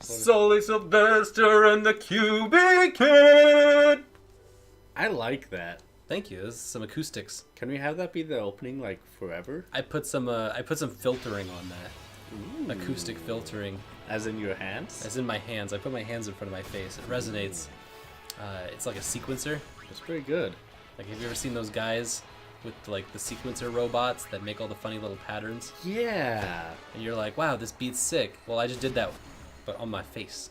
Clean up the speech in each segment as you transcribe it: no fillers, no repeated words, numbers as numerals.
Sully Sylvester and the Cubic Kid. I like that. Thank you. This is some acoustics. Can we have that be the opening like forever? I put some filtering on that. Ooh. Acoustic filtering. As in your hands? As in my hands. I put my hands in front of my face. It resonates. It's like a sequencer. It's pretty good. Like, have you ever seen those guys with like the sequencer robots that make all the funny little patterns? Yeah. And you're like, wow, this beat's sick. Well, I just did that, but on my face.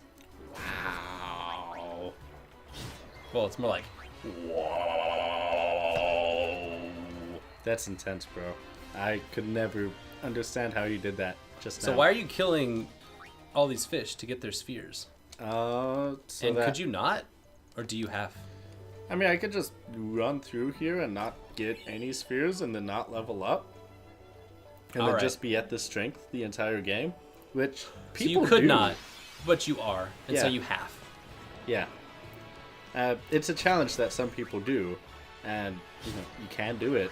Wow. Well, it's more like, Whoa. That's intense, bro. I could never understand how you did that just now. so why are you killing all these fish to get their spheres? So And that, could you not? Or do you have? I mean, I could just run through here and not get any spheres and then not level up. And then Alright. just be at this strength the entire game. Which So people you could do. not, but you are, and so Yeah. you have. Yeah. It's a challenge that some people do. And, you can do it.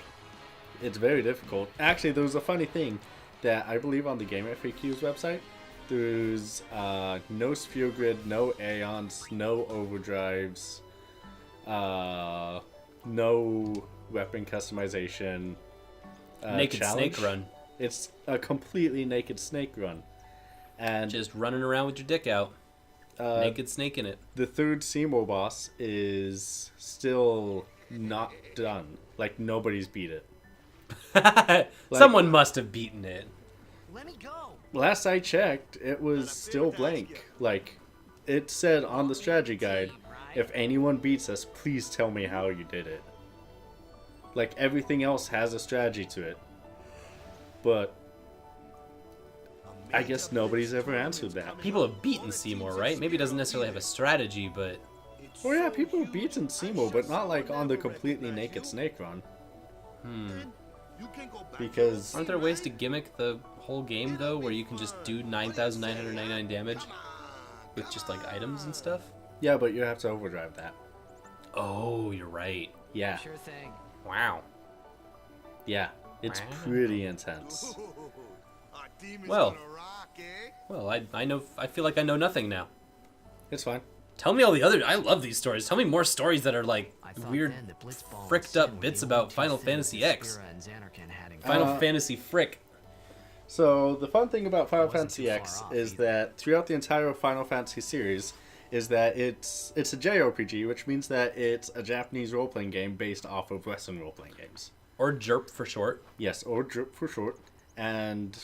It's very difficult. Actually, there was a funny thing that I believe on the Game FAQs website. There's no sphere grid, no Aeons, no overdrives, no weapon customization. Naked challenge. snake run. It's a completely naked snake run. And Just running around with your dick out. Naked snake in it. the third Seymour boss is still not done. Like, nobody's beat it. Someone must have beaten it. Let me go. Last I checked, it was still blank. Like, it said on the strategy guide, if anyone beats us, please tell me how you did it. Like, everything else has a strategy to it. But I guess nobody's ever answered that. People have beaten Seymour, right? Maybe it doesn't necessarily have a strategy, but Oh yeah, people have beaten Seymour, but not like on the completely naked snake run. Because aren't there ways to gimmick the whole game though, where you can just do 9,999 damage with just like items and stuff? yeah, but you have to overdrive that. Oh, you're right. Yeah, Sure thing. Wow. yeah, it's Wow. pretty intense. Well, well, I know. I feel like I know nothing now. It's fine. Tell me all the other. I love these stories. Tell me more stories that are like I thought weird, then that Blitzball and fricked up Sin were bits the about only two Final things Fantasy that X. Spira and Xanarkand had in Final common. Fantasy Frick. So the fun thing about Final Wasn't Fantasy too X far off is either. that throughout the entire Final Fantasy series is that it's a JRPG, which means that it's a Japanese role-playing game based off of Western role-playing games. Or JERP for short. Yes, or DRIP for short. And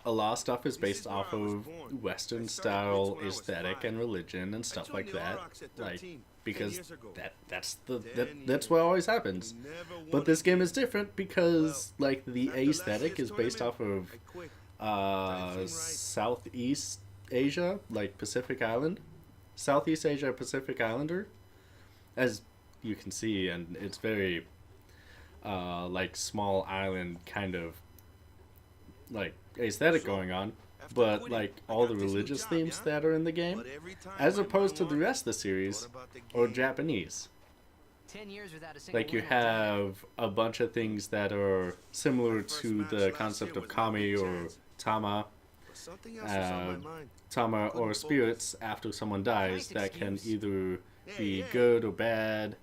a lot of stuff is based off of Western style aesthetic and religion and stuff like that. Like, because that's what always happens. But this game is different because like the aesthetic is based off of Southeast Asia, like Pacific Island. Southeast Asia Pacific Islander, as you can see, and it's very like small island kind of like aesthetic going on, but like all the religious themes that are in the game, as opposed to the rest of the series, are Japanese. 10 years without a single Like you win on top. have a bunch of things that are similar to the concept of kami or tama, tama or spirits after someone dies that can either be good or bad,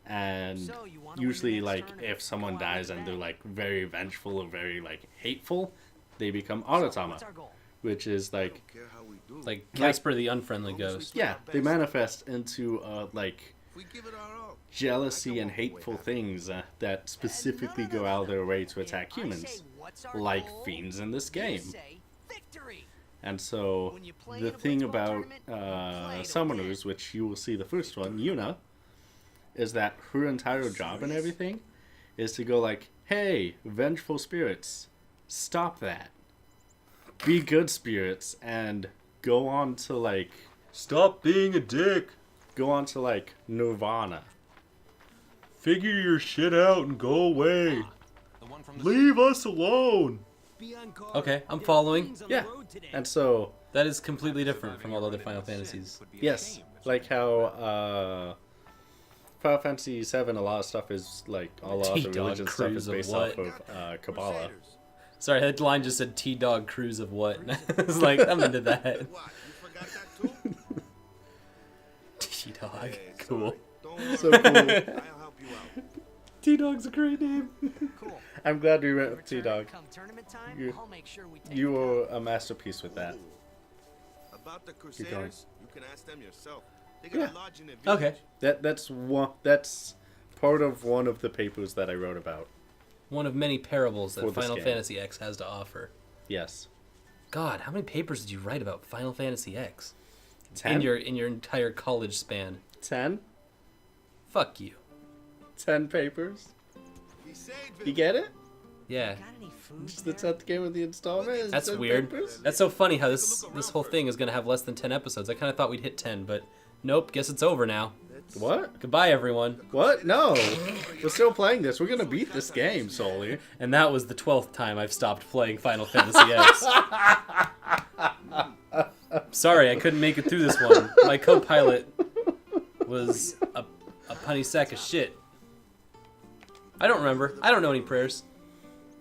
and So, you wanna win the usually next like tournament? if someone Go on, dies bet. and they're like very vengeful or very like hateful, they become autotama, What's our goal? which is like Like Casper the Unfriendly Ghost. yeah, they manifest into like jealousy and hateful things that specifically go out of their way to attack I humans, say, what's our like goal? fiends in this You game. say, victory. And so When you play the in a thing Blitzball about tournament, you play to summoners, which you will see the first one, Yuna, is that her entire job and everything is to go like, hey, vengeful spirits, stop that. Be good spirits and go on to like Stop being a dick. go on to like Nirvana. Figure your shit out and go away. Leave us alone. Okay, I'm following. Yeah. And so That is completely different from all other Final Fantasies. yes, like how Final Fantasy VII, a lot of stuff is like a lot of the T-Dog religion stuff Cruise is of based what? off of Kabbalah. Sorry, that line just said T-Dog Cruise of what? I was like, I'm into that. Cool. Don't worry. So cool. I'll help you out. T-Dog's a great name. Cool. I'm glad we went with Return, T-Dog. Come tournament time, You- I'll make sure we take You it were a masterpiece with that. About the going. Crusaders, you can ask them yourself. They Yeah. got a lodge in their village. Okay. That's part of one of the papers that I wrote about. One of many parables For that this Final game. Fantasy X has to offer. Yes. God, how many papers did you write about Final Fantasy X 10? in your entire college span? 10? Fuck you. 10 papers? He saved You get it? Yeah. Got any food Just the there? 10th game of the installment is That's 10 weird. papers? That's so funny how this whole thing is gonna have less than 10 episodes. I kind of thought we'd hit 10, but nope. Guess it's over now. What? Goodbye, everyone. What? No. We're still playing this. We're gonna beat this game, Solly. And that was the 12th time I've stopped playing Final Fantasy X. Sorry, I couldn't make it through this one. My co-pilot was a punny sack of shit. I don't remember. I don't know any prayers.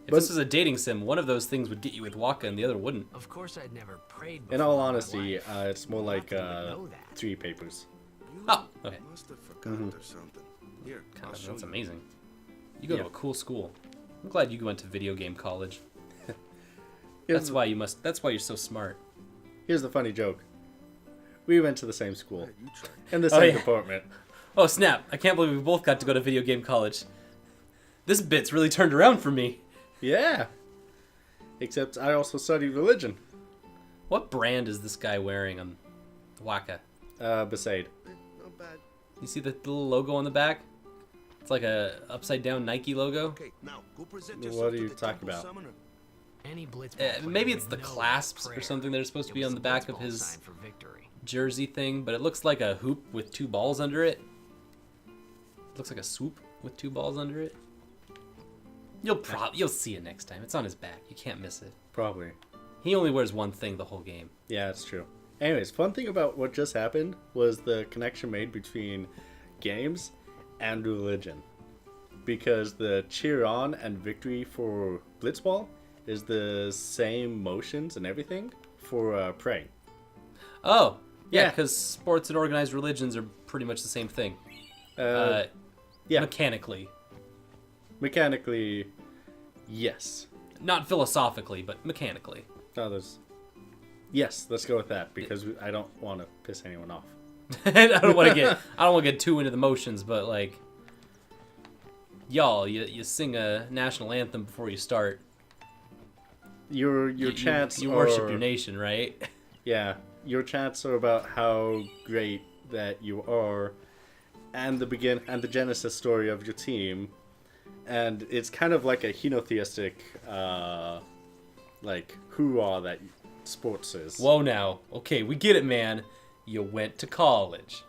If this was a dating sim, one of those things would get you with Waka and the other wouldn't. Of course, I'd never prayed. In before all my honesty, wife. it's more like know that. 3 papers. Oh, okay. Must have forgotten or something. Here, I'll God, show that's you. amazing. You go to Yeah. a cool school. I'm glad you went to video game college. Here's, That's why you must. That's why you're so smart. here's the funny joke. We went to the same school. You try. In the Oh, same yeah. department. Oh snap! I can't believe we both got to go to video game college. This bit's really turned around for me. Yeah. Except I also studied religion. What brand is this guy wearing on Waka? Besaid. Not bad. You see the little logo on the back? It's like a upside down Nike logo. Okay, now go present What yourself are to you the talking temple about? summoner. Any blitzball player Maybe it's would the know clasps prayer. or something that are supposed to It be was on the the back of blitzball his sign for victory. jersey thing, but it looks like a hoop with 2 balls under it. It looks like a swoop with 2 balls under it. You'll see it next time. It's on his back. You can't miss it. Probably. He only wears one thing the whole game. Yeah, it's true. Anyways, fun thing about what just happened was the connection made between games and religion. Because the cheer on and victory for Blitzball is the same motions and everything for Prey. Oh, yeah, Yeah. because sports and organized religions are pretty much the same thing. Yeah, Mechanically. mechanically, yes. Not philosophically, but mechanically. Others. Yes, let's go with that because I don't want to piss anyone off. I don't want to get too into the motions, but like, y'all, you sing a national anthem before you start. Your You- chants you worship are- your nation, right? Yeah, your chants are about how great that you are, and the genesis story of your team, and it's kind of like a henotheistic, like hoorah that sports is. Whoa, now, okay, we get it, man. You went to college.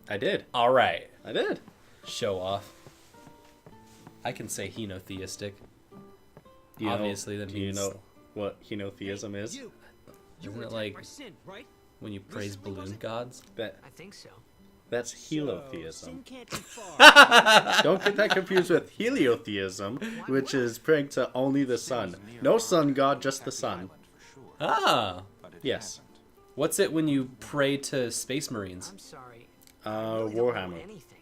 I did. All right, I did. show off. I can say henotheistic. Do you Obviously, know, that do you means- know what henotheism is? You Isn't were it attacked like by sin, right? when you praise balloon gods? That I think so. that's helotheism. can't be far. Don't get that confused with heliotheism, which is praying to only the sun. No sun god, just the sun. Ah, Yes. what's it when you pray to space marines? I'm sorry. I really don't know Warhammer. anything.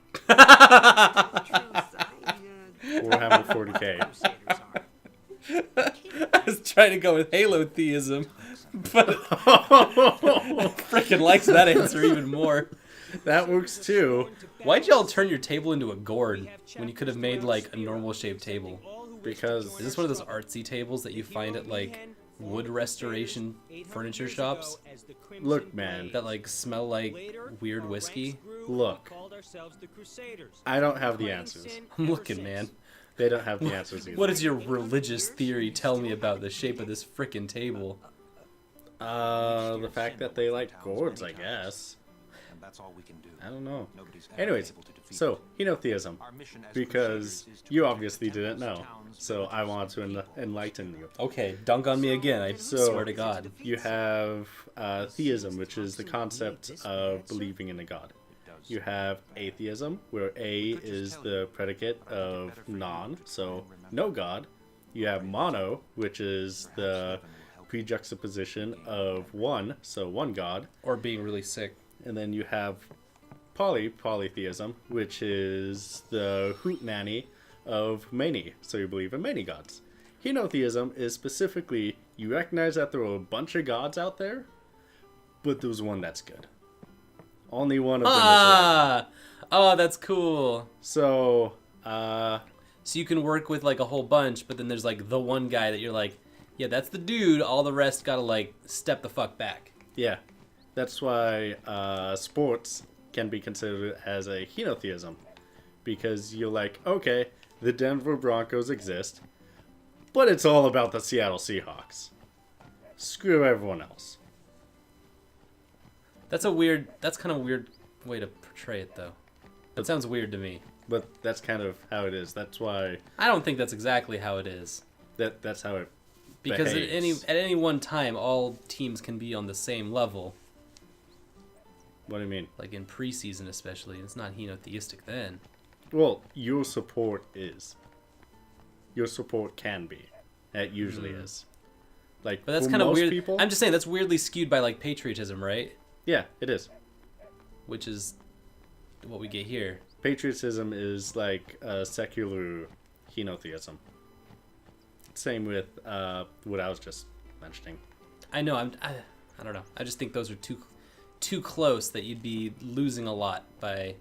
Truth, Warhammer 40k. Crusaders are. I was trying to go with halo theism, but freaking likes that answer even more. That works too. Why'd y'all turn your table into a gourd when you could have made like a normal shaped table? Because Is this one of those artsy tables that you find at like wood restoration furniture shops look, man, that like smell like weird whiskey? look, I don't have the answers. I'm looking, man. They don't have the answers either. What does your religious theory tell me about the shape of this frickin' table? The fact that they like gourds, I guess. And that's all we can do. I don't know. Nobody's ever Anyways, been able to defeat so us. henotheism, Our mission as because Crusaders is to you protect obviously the didn't temples, know, towns, so I villages, want to enlighten you. Okay, dunk on me again, I So- swear to God. You have theism, which is the concept of believing in a god. You have atheism, where A is the predicate of non, so no god. You have mono, which is the prejuxtaposition of one, so one god. Or being really sick. And then you have polytheism, which is the hootenanny of many. So you believe in many gods. Henotheism is specifically you recognize that there are a bunch of gods out there, but there's one that's good. Only one of them is right. Oh, that's cool. So, So you can work with like a whole bunch, but then there's like the one guy that you're like, yeah, that's the dude. All the rest gotta like step the fuck back. yeah, that's why sports can be considered as a henotheism, because you're like, okay, the Denver Broncos exist, but it's all about the Seattle Seahawks. Screw everyone else. That's kind of a weird way to portray it though. That sounds weird to me. But that's kind of how it is. That's why I don't think that's exactly how it is. that's how it Because behaves. at any one time, all teams can be on the same level. What do you mean? Like in preseason, especially, it's not henotheistic then. Well, your support is. Your support can be. It usually is. Like, But that's for kind of most weird. people, I'm just saying that's weirdly skewed by like patriotism, right? yeah, it is. Which is what we get here. Patriotism is like secular henotheism. Same with what I was just mentioning. I know. I don't know. I just think those are too close that you'd be losing a lot by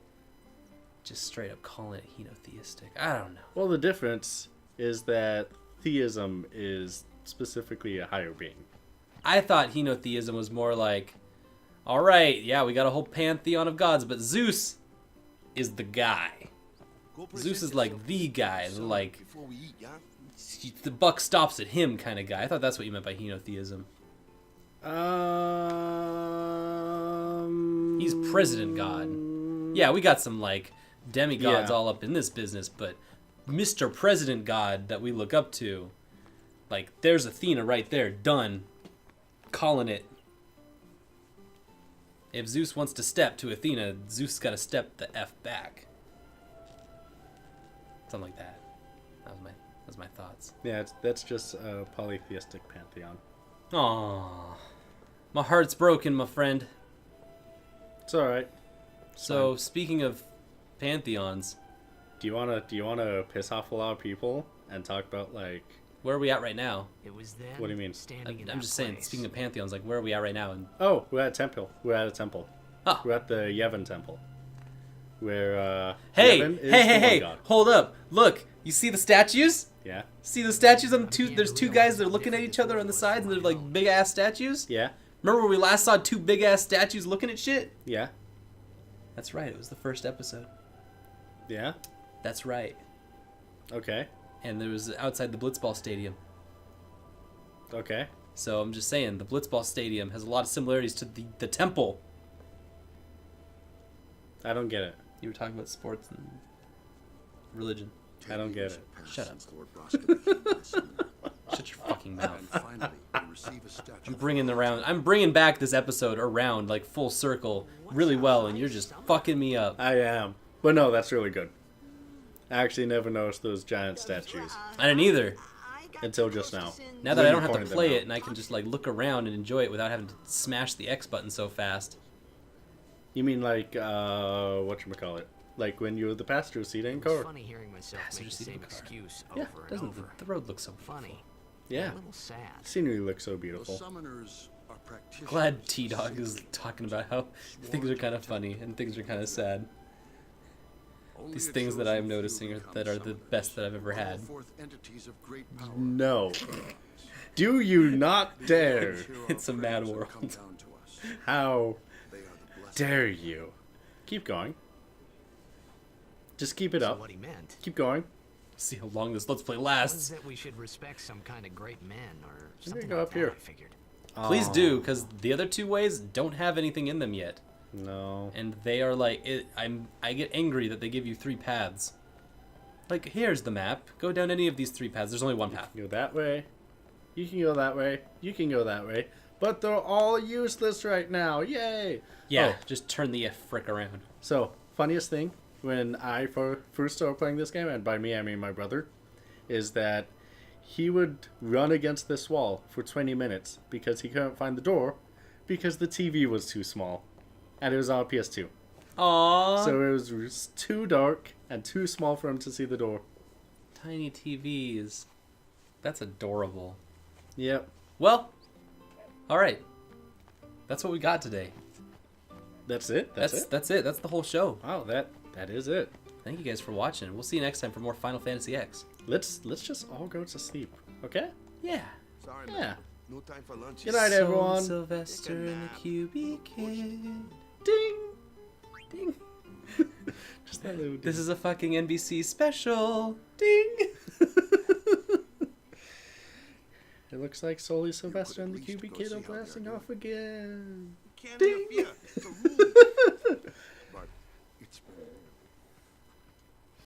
just straight up calling it henotheistic. I don't know. Well, the difference is that theism is specifically a higher being. I thought henotheism was more like, all right, yeah, we got a whole pantheon of gods, but Zeus is the guy. Go present Zeus is like yourself the guy, some like before we eat, yeah? the buck stops at him kind of guy. I thought that's what you meant by henotheism. He's president god. Yeah, we got some like demigods Yeah. all up in this business, but Mr. President God that we look up to, like there's Athena right there, done, calling it. If Zeus wants to step to Athena, Zeus got to step the F back. Something like that. That's my thoughts. Yeah, that's just a polytheistic pantheon. Aww. My heart's broken, my friend. It's all right. So, speaking of pantheons, Do you wanna piss off a lot of people and talk about like where are we at right now? It was them. What do you mean? Standing in I'm that just saying, place. speaking of pantheons, like where are we at right now? And we're at a temple. We're at a temple. Oh. We're at the Yevon temple. Where hey, Yevon is hey, the one hey, god. hold up! Look, you see the statues? Yeah. See the statues on the two? There's two guys that are looking at each other on the sides, and they're like big ass statues. Yeah. Remember when we last saw two big ass statues looking at shit? Yeah. That's right. It was the first episode. Yeah. That's right. Okay. And there was outside the Blitzball Stadium. Okay. So I'm just saying, the Blitzball Stadium has a lot of similarities to the temple. I don't get it. You were talking about sports and religion. I don't get it. Shut up. Lord Roscoe. Shut your fucking mouth. And finally, we receive a statue. I'm bringing back this episode around like full circle really well, and you're just fucking me up. I am. But no, that's really good. I actually never noticed those giant statues I didn't either. until just now. Now that When I you don't have to pointed them play out. it and I can just like look around and enjoy it without having to smash the X button so fast. You mean like whatchamacallit? Like when you're the passenger seat in It's car. funny hearing myself Passenger make the seat same in car. excuse Yeah, over and doesn't over. the road look so Funny. Yeah. A little sad. Scenery looks so Those beautiful. summoners are practitioners. Glad T Dog is talking about how things are kind of funny and things are kind of sad. Only These a things that chosen I'm few noticing become that are the summoners. best that I've ever had. Call forth entities of great power. No. Do you not dare? Hear our It's a mad prayers and world. come down to us. How They are the blessed. dare you? Keep going. Just keep it So up. what he meant Keep going. See how long this Let's Play was lasts. that we should respect some kind of great men or gonna something go like up that, here. I figured. Please Aw. do, because the other two ways don't have anything in them yet. No. And they are like, I get angry that they give you 3 paths. Like, here's the map. Go down any of these 3 paths. There's only one path. Go that way. You can go that way. You can go that way. But they're all useless right now. Yay! Yeah, Oh. just turn the frick around. So, funniest thing, when I first started playing this game, and by me I mean my brother, is that he would run against this wall for 20 minutes because he couldn't find the door because the TV was too small. And it was on a PS2. Aww. So it was too dark and too small for him to see the door. Tiny TVs. That's adorable. Yep. Well, all right. That's what we got today. That's it? That's it? That's it. That's the whole show. Wow, that is it. Thank you guys for watching. We'll see you next time for more Final Fantasy X. Let's just all go to sleep, okay? Yeah. Sorry, Yeah. man. No time for lunch. Good night, everyone. Sylvester and the QB Kid. Ding! Ding! Just that little This is a fucking NBC special. ding! It looks like Solly Sylvester and the at least QB go Kid see are how they're blasting doing. off again. Can't Ding. interfere. It's a rule.